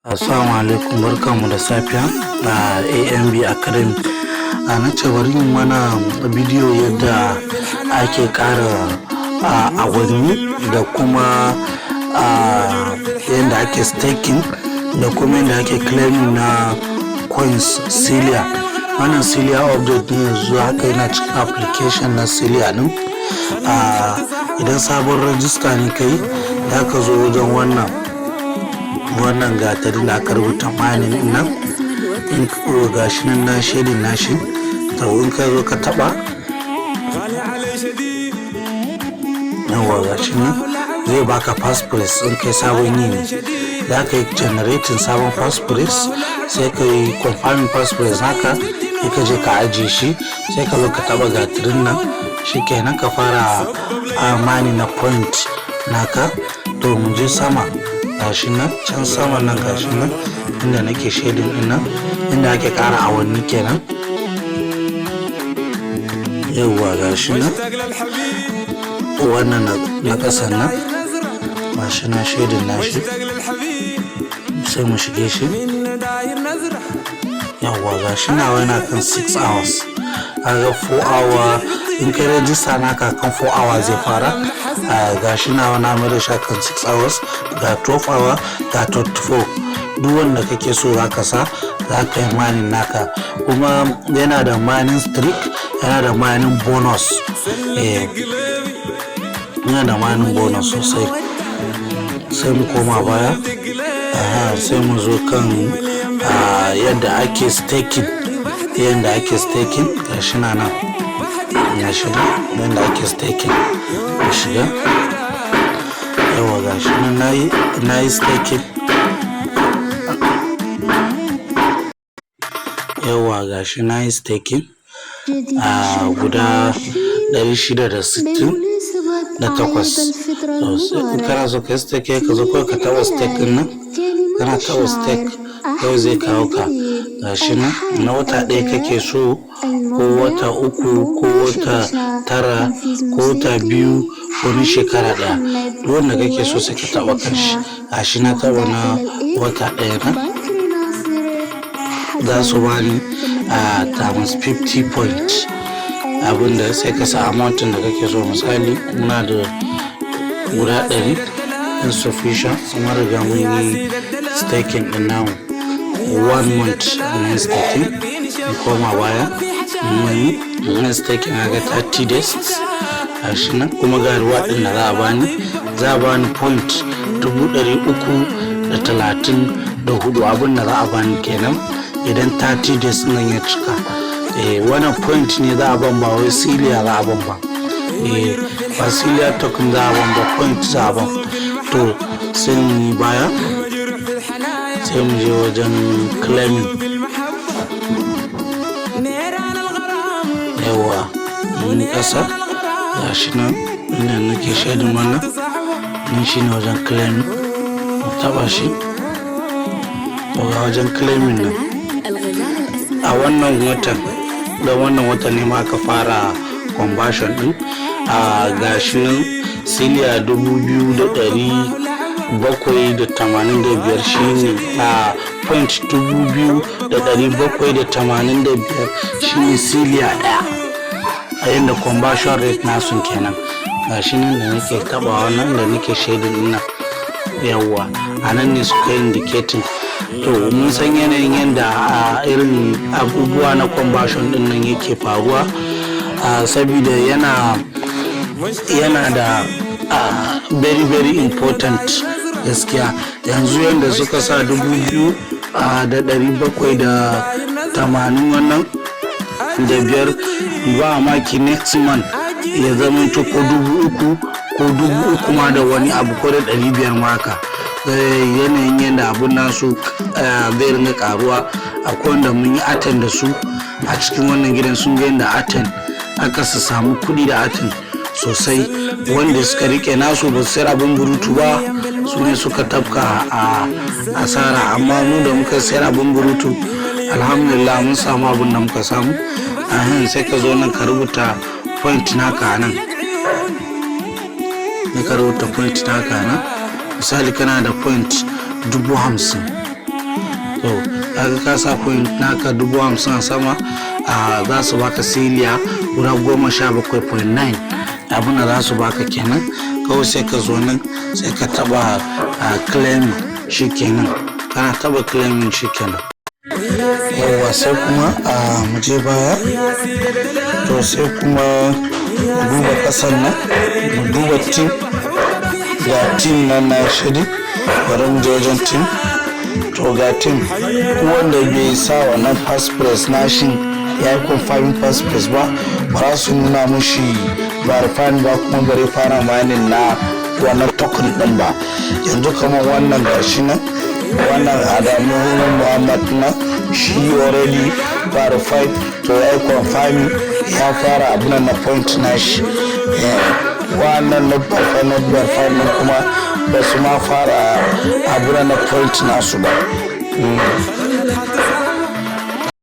Assalamu alaikum, barkanmu da safiya a AMB Academy. Na ce bari yin mana bidiyo yadda ake ƙara awanni da kuma yadda ake staking da kuma yadda ake claiming na coins Cilia. Wannan Cilia update ne yanzu haka yana cikin application na Cilia din. Idan sabon rajista ne kai, da ka zo wajen wannan gatarin da aka rubuta mining nan, in ga shi nan na shedin nashi, to in ka zo ka taba yawa ga shi nan zai baka passphrase in kai sabon yi ne, da ka yi generating sabon passphrase, sai ka yi confirming passphrase haka, sai ka je ka ajiye shi, sai ka zo ka taba gatarin nan, shi kenan ka fara mining na point naka. To mu je sama, gashi nan can sama nan, gashi nan inda nake shedin din nan, inda ake ƙara awanni kenan. Yawwa gashi nan wannan na ƙasan nan, gashi nan shedin nashi, sai mu shige shi. Yawwa gashi nawa yana kan 6 hours, kaga 4 hour in kai rajista naka kan 4 hours zai fara. Gashi nawa na mai da shi kan 6 hours, ga 12 hour, ga 24. Duk wanda kake so zaka sa, zaka yi mining naka, kuma yana da mining streak, yana da mining bonus. Yana da mining bonus sosai. Sai mu koma baya, sai mu zo kan yadda ake staking. Gashi nan ya shiga yadda ake staking, ya shiga. Yawa gashi nan na yi staking. Yawa gashi na yi staking guda 668. In kana so ka stake, ka zo kawai ka taba stake din nan, kana taba stake kawai zai kawo ka. Gashi nan na wata ɗaya kake so, ko wata 3, ko wata 9, ko wata 2, ko na shekara ɗaya, duk wanda kake so sai ka taba karshe. Gashi na taba na wata ɗaya na, za su bani times 50 point, abinda sai ka sa amount da kake so. Misali muna da guda 100 insufficient, kuma riga mun yi staking din namu 1 month na staking. Koma baya mun staking ga 30 days. Gashi nan kuma ga ruwa din da za a bani point 334, abin da za a bani kenan idan 30 days nan ya cika. Wannan point ne za a ban, ba wai Cilia za a ban ba. Ba Cilia token za a ban ba, point za a ban. To sai mu yi baya, sai mu je wajen claiming. Yawa mun kasa, gashi nan inda nake shedin wannan, nan shine wajen claiming. Mu taba shi, to ga wajen claiming nan. A wannan watan ne ma aka fara conversion din. Gashi nan Cilia 2,785 shine point 2,785 shine Cilia ɗaya, a yanda conversion rate nasu kenan. Gashi nan da nake taba wannan, da nake shedin din nan. Yawwa a nan ne suka indicating. To mun san yanayin yadda irin abubuwa na conversion din nan yake faruwa, saboda yana da very very important gaskiya. Yanzu yadda suka sa 2,780 wannan da biyar, ba maki next month ya zama ko 3,000 ko 3,000 ma da wani abu, ko da 500 maka. Yanayin yadda abun nasu zai ringa karuwa. Akwai wanda mun yi attend da su a cikin wannan gidan, sun ga yadda attend aka samu kuɗi da attend sosai. Wanda suka rike nasu ba su sayar abin burutu ba, su ne suka tafka a asara. Amma mu da muka sayar abin burutu, alhamdulillah mun samu abin da muka samu. Sai ka zo nan ka rubuta point naka nan, misali kana da point 50,000, to kaga ka sa point naka 50,000 sama za su baka siliya guda 17.9 abin da za su baka kenan. Kawai sai ka zo nan sai ka taba claim shi kenan, kana taba claim shi kenan. Yawwa sai kuma mu je baya, to sai kuma duba kasan nan, mu duba team, ga team nan na shiri, bari mu je wajen team. To ga team wanda bai sa wannan passphrase na shi ya yi confirming passphrase ba za su nuna mushi verifying ba kuma bari fara mining na wannan token din ba. Yanzu kamar wannan gashi nan, wannan Adamu Muhammad na shi already verified, to ya yi confirming ya fara abin na point na shi. Wannan not verified ne kuma ba su ma fara abin na point nasu ba.